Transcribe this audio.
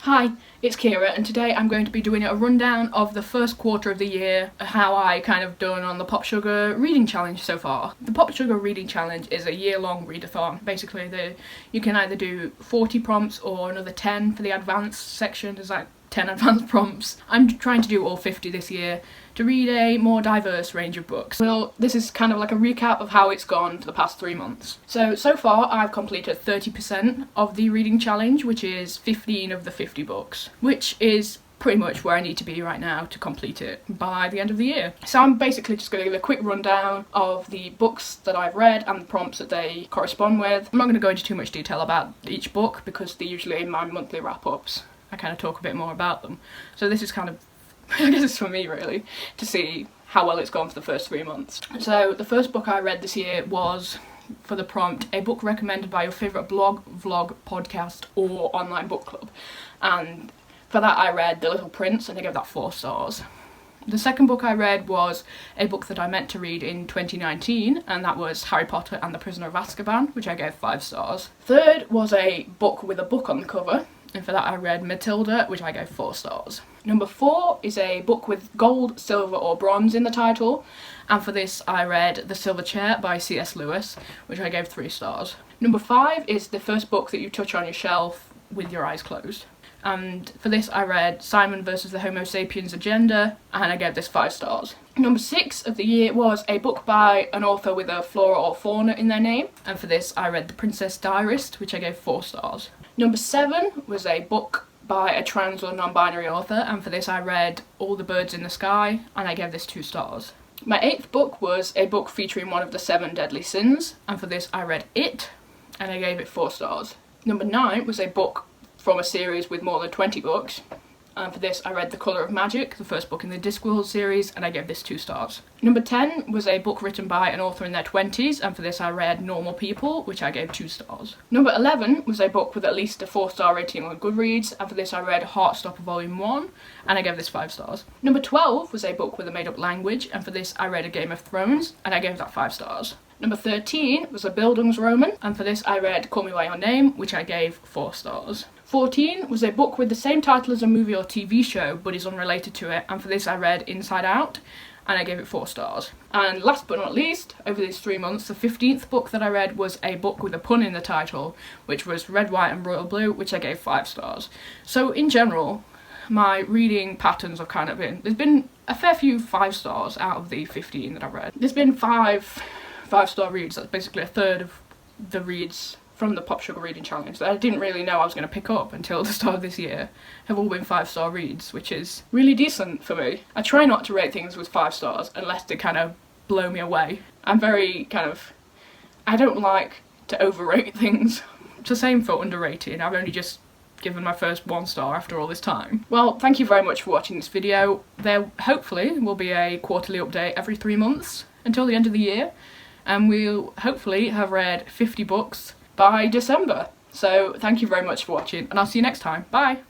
Hi, it's Kira, and today I'm going to be doing a rundown of the first quarter of the year, how I kind of done on the Popsugar reading challenge so far. The Popsugar reading challenge is a year-long readathon. Basically, you can either do 40 prompts or another 10 for the advanced section. There's like 10 advanced prompts. I'm trying to do all 50 this year to read a more diverse range of books. Well, this is kind of like a recap of how it's gone for the past 3 months. So far I've completed 30% of the reading challenge, which is 15 of the 50 books, which is pretty much where I need to be right now to complete it by the end of the year. So I'm basically just going to give a quick rundown of the books that I've read and the prompts that they correspond with. I'm not going to go into too much detail about each book because they're usually in my monthly wrap-ups. I kind of talk a bit more about them. So this is kind of, I guess it's for me really, to see how well it's gone for the first 3 months. So the first book I read this year was, for the prompt, a book recommended by your favourite blog, vlog, podcast or online book club. And for that I read The Little Prince and I gave that 4 stars. The second book I read was a book that I meant to read in 2019, and that was Harry Potter and the Prisoner of Azkaban, which I gave 5 stars. Third was a book with a book on the cover, and for that I read Matilda, which I gave 4 stars. Number 4 is a book with gold, silver or bronze in the title, and for this I read The Silver Chair by C.S. Lewis, which I gave 3 stars. Number 5 is the first book that you touch on your shelf with your eyes closed. And for this I read Simon vs. the Homo Sapiens Agenda, and I gave this 5 stars. Number 6 of the year was a book by an author with a flora or fauna in their name, and for this I read The Princess Diarist, which I gave 4 stars. Number 7 was a book by a trans or non-binary author, and for this I read All the Birds in the Sky, and I gave this 2 stars. My 8th book was a book featuring one of the 7 deadly sins, and for this I read It, and I gave it 4 stars. Number 9 was a book from a series with more than 20 books, and for this I read The Colour of Magic, the first book in the Discworld series, and I gave this 2 stars. Number 10 was a book written by an author in their 20s, and for this I read Normal People, which I gave 2 stars. Number 11 was a book with at least a 4-star rating on Goodreads, and for this I read Heartstopper Volume 1, and I gave this 5 stars. Number 12 was a book with a made-up language, and for this I read A Game of Thrones, and I gave that 5 stars. Number 13 was a Bildungsroman, and for this I read Call Me By Your Name, which I gave 4 stars. 14 was a book with the same title as a movie or TV show, but is unrelated to it, and for this I read Inside Out, and I gave it 4 stars. And last but not least, over these 3 months, the 15th book that I read was a book with a pun in the title, which was Red, White and Royal Blue, which I gave 5 stars. So in general, my reading patterns have kind of been, there's been a fair few 5 stars out of the 15 that I've read. There's been 5-star reads. That's basically a third of the reads from the Popsugar reading challenge that I didn't really know I was going to pick up until the start of this year have all been 5-star reads, which is really decent for me. I try not to rate things with 5 stars unless they kind of blow me away. I'm very I don't like to overrate things. It's the same for underrated. I've only just given my first 1 star after all this time. Well, thank you very much for watching this video. There hopefully will be a quarterly update every 3 months until the end of the year, and we'll hopefully have read 50 books by December. So thank you very much for watching, and I'll see you next time. Bye!